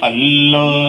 اللہ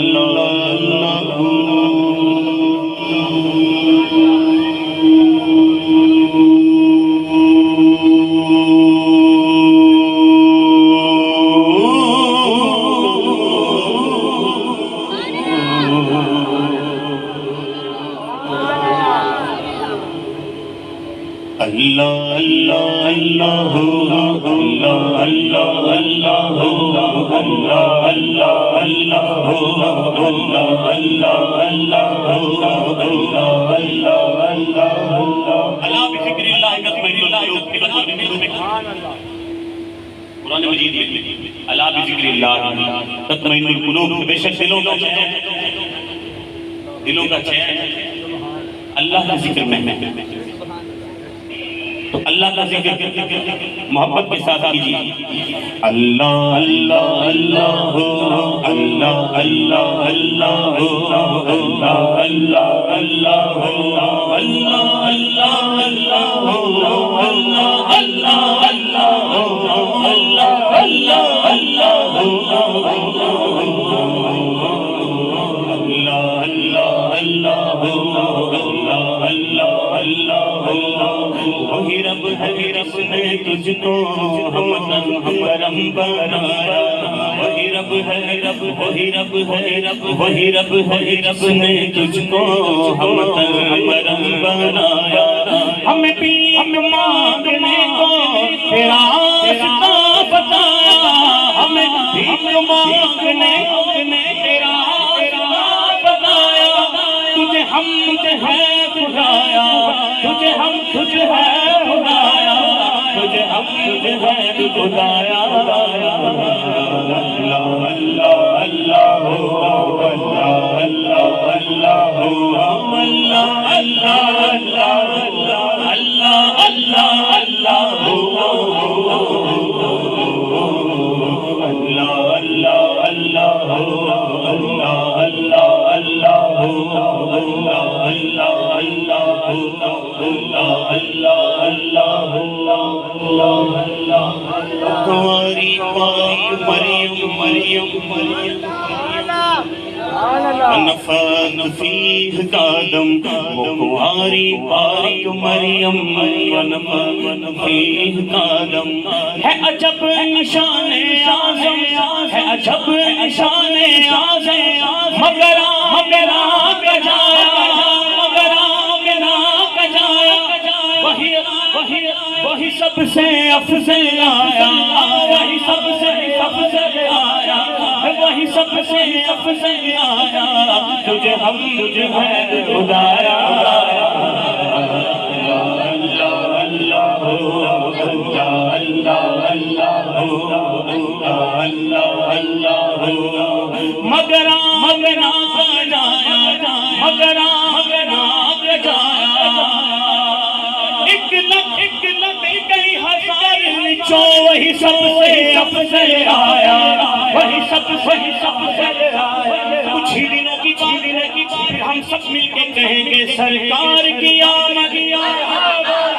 قرآن مجید الا بذکر اللہ تطمئن القلوب، بے شک دلوں کا چین اللہ کا ذکر میں تو اللہ کا ذکر محبت کے ساتھ کیجیے۔ اللہ اللہ اللہ اللہ اللہ اللہ اللہ اللہ وہی رب ہے جس نے تجھ کو ہم کرم بنایا، وہی رب ہے وہی رب ہے وہی رب ہے جس نے تجھ کو ہم کرم بنایا، ہمیں بھیک مانگنے کو تیرا راستہ بتایا، ہمیں بھیک مانگنے کو تیرا راستہ بتایا، تجھے ہم تجھے ہے خدایا، تجھے ہم تجھے ہے خدایا، تجھے ہم تجھے ہے خدایا۔ اللہ اللہ اللہ تمہاری پاک مریم مریم مریم نفخت فیہ کادم، وہ تمہاری پاک مریم نفخت فیہ کادم، ہے عجب نشان اعظم، ہے عجب نشان اعظم، مگر آگ جایا، مگر آگ جایا، وہی سب سے افضل آیا، وہی سب سے افضل آیا، وہی سب سے افضل آیا، تجھے ہم تجھے ہے خدایا۔ مگر آگ جایا، مگر آگ جایا، ایک لکھ کئی ہزار نچو، وہی سب سے افضل آیا، وہی سب سے آیا۔ کچھ ہی دنوں کی پھر ہم سب مل کے کہیں گے سرکار کی آمد،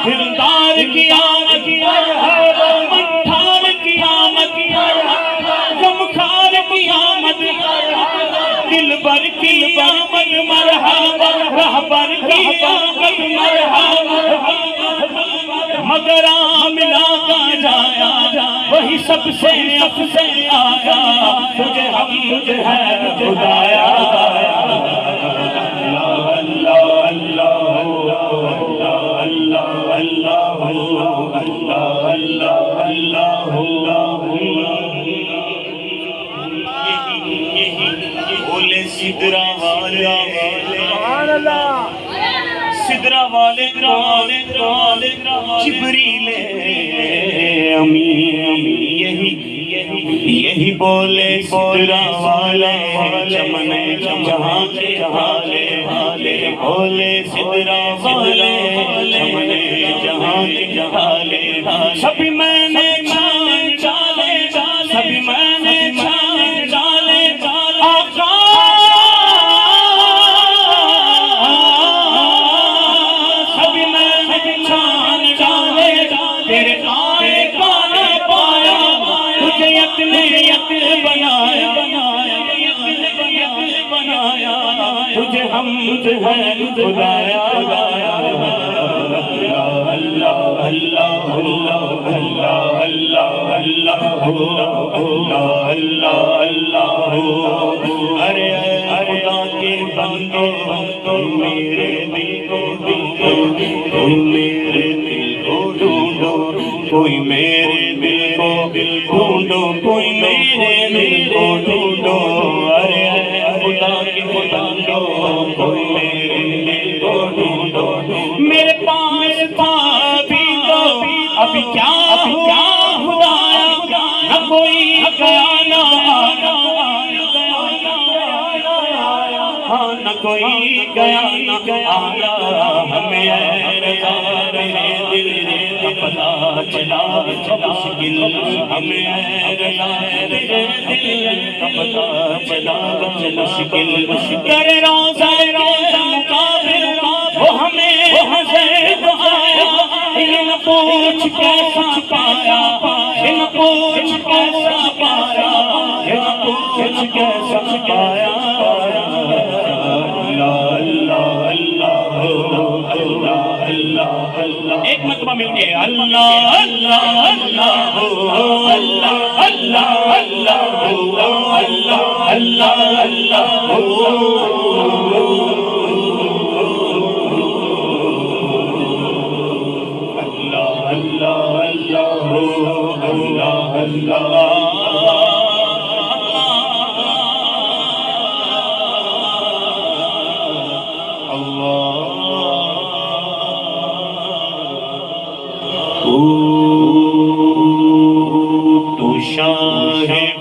دلدار کی آمد، منتھار کی آمد، غمخار کی آمد، دلبر کی آمد، مرحبا رہبر کی آمد، مرحبا، مگر ملا کا جایا، وہی سب سے افضل آیا، تجھے ہم تجھے ہے خدایا۔ بولے سدرا والے سدرا والے جبریل امین، یہی بولے سدرا والے چمن جہاں کے حالے، بولے سدرا والے چمن جہاں کے حالے، سبھی میں نے چھان چالے، سبھی میں نے چھان چالے، آقا سبھی میں نے چھان چالے، تیرے آئے گانا پایا، تجھے یک بنایا، حمد ہے خدایا اللہ اللہ اللہ اللہ اللہ اللہ اللہ ارے خدا کے بندو میرے دل کو میرے دل کو ڈھونڈو کوئی میرے دل کو ڈھونڈو کوئی میرے دل کو ڈھونڈو ارے خدا کے بندو کوئی میرے دل کو ڈھونڈو میرے پاس تھا بھی تو ابھی کیا ہوا خدایا نہ کوئی گیا نہ آیا ہاں نہ کوئی گیا نہ آیا ہمیں رضا میرے دل کا پتہ چلا مشکل ہمیں رضا میرے دل کا پتہ چلا مشکل در روزہ مقابل وہ ہمیں حسین آیا یہ نہ پوچھ کیسا پایا یہ نہ پوچھ کیسا پایا یہ نہ پوچھ کیسا پایا ایک مرتبہ مل کے اللہ اللہ اللہ اللہ اللہ اللہ اللہ اللہ اللہ